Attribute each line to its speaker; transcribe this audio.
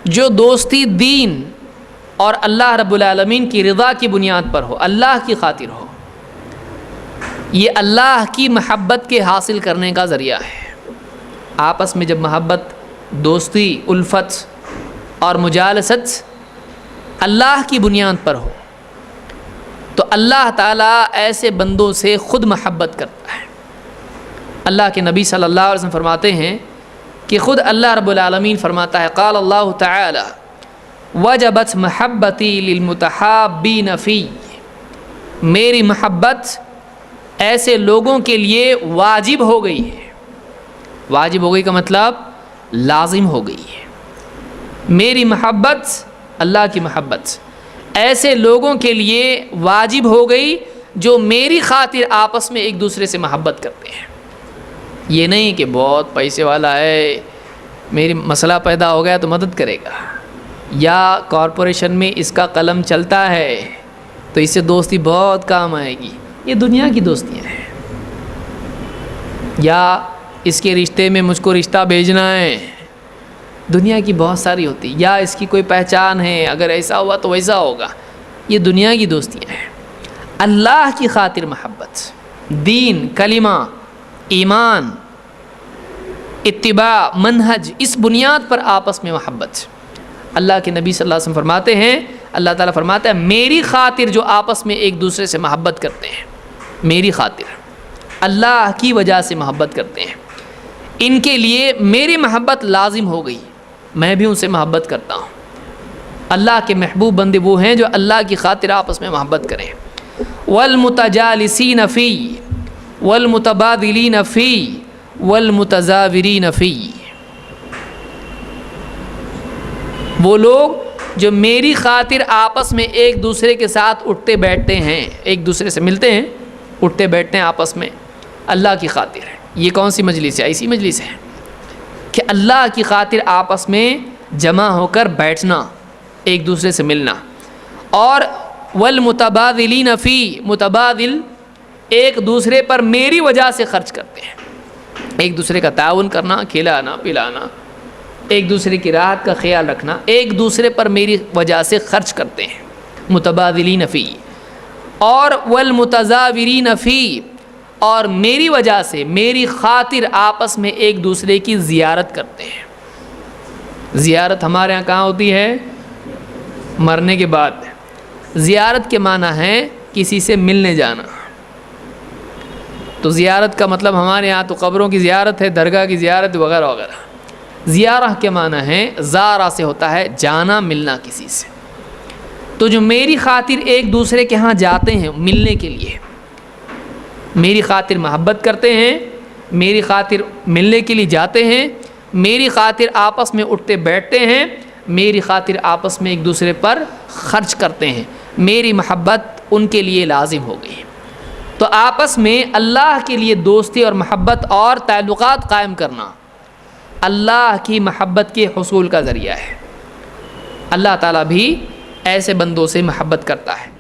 Speaker 1: جو دوستی دین اور اللہ رب العالمین کی رضا کی بنیاد پر ہو، اللہ کی خاطر ہو، یہ اللہ کی محبت کے حاصل کرنے کا ذریعہ ہے۔ آپس میں جب محبت، دوستی، الفت اور مجالست اللہ کی بنیاد پر ہو تو اللہ تعالیٰ ایسے بندوں سے خود محبت کرتا ہے۔ اللہ کے نبی صلی اللہ علیہ وسلم فرماتے ہیں کہ خود اللہ رب العالمین فرماتا ہے، قال اللہ تعالی وجبت محبتی للمتحابین فی، میری محبت ایسے لوگوں کے لیے واجب ہو گئی ہے۔ واجب ہو گئی کا مطلب لازم ہو گئی ہے۔ میری محبت، اللہ کی محبت ایسے لوگوں کے لیے واجب ہو گئی جو میری خاطر آپس میں ایک دوسرے سے محبت کرتے ہیں۔ یہ نہیں کہ بہت پیسے والا ہے، میری مسئلہ پیدا ہو گیا تو مدد کرے گا، یا کارپوریشن میں اس کا قلم چلتا ہے تو اس سے دوستی بہت کام آئے گی۔ یہ دنیا کی دوستیاں ہیں۔ یا اس کے رشتے میں مجھ کو رشتہ بھیجنا ہے، دنیا کی بہت ساری ہوتی، یا اس کی کوئی پہچان ہے، اگر ایسا ہوا تو ویسا ہوگا، یہ دنیا کی دوستیاں ہیں۔ اللہ کی خاطر محبت، دین، کلمہ، ایمان، اتباع، منہج، اس بنیاد پر آپس میں محبت۔ اللہ کے نبی صلی اللہ علیہ وسلم فرماتے ہیں، اللہ تعالیٰ فرماتا ہے میری خاطر جو آپس میں ایک دوسرے سے محبت کرتے ہیں، میری خاطر، اللہ کی وجہ سے محبت کرتے ہیں، ان کے لیے میری محبت لازم ہو گئی، میں بھی ان سے محبت کرتا ہوں۔ اللہ کے محبوب بندے وہ ہیں جو اللہ کی خاطر آپس میں محبت کریں۔ والمتجالسین فی والمتبادلین فی والمتزاورین فی، وہ لوگ جو میری خاطر آپس میں ایک دوسرے کے ساتھ اٹھتے بیٹھتے ہیں، ایک دوسرے سے ملتے ہیں، اٹھتے بیٹھتے ہیں آپس میں، اللہ کی خاطر ہے۔ یہ کون سی مجلس ہے؟ ایسی مجلس ہے کہ اللہ کی خاطر آپس میں جمع ہو کر بیٹھنا، ایک دوسرے سے ملنا۔ اور والمتبادلین فی، متبادل ایک دوسرے پر میری وجہ سے خرچ کرتے ہیں، ایک دوسرے کا تعاون کرنا، کھلانا پلانا، ایک دوسرے کی راحت کا خیال رکھنا، ایک دوسرے پر میری وجہ سے خرچ کرتے ہیں، متبادلین فی۔ اور والمتزاورین فی، اور میری وجہ سے، میری خاطر آپس میں ایک دوسرے کی زیارت کرتے ہیں۔ زیارت ہمارے ہاں کہاں ہوتی ہے؟ مرنے کے بعد۔ زیارت کے معنی ہے کسی سے ملنے جانا۔ تو زیارت کا مطلب ہمارے ہاں تو قبروں کی زیارت ہے، درگاہ کی زیارت وغیرہ وغیرہ۔ زیارہ کے معنی ہے، زارہ سے ہوتا ہے جانا، ملنا کسی سے۔ تو جو میری خاطر ایک دوسرے کے ہاں جاتے ہیں ملنے کے لیے، میری خاطر محبت کرتے ہیں، میری خاطر ملنے کے لیے جاتے ہیں، میری خاطر آپس میں اٹھتے بیٹھتے ہیں، میری خاطر آپس میں ایک دوسرے پر خرچ کرتے ہیں، میری محبت ان کے لیے لازم ہو گئی۔ تو آپس میں اللہ کے لیے دوستی اور محبت اور تعلقات قائم کرنا اللہ کی محبت کے حصول کا ذریعہ ہے۔ اللہ تعالیٰ بھی ایسے بندوں سے محبت کرتا ہے۔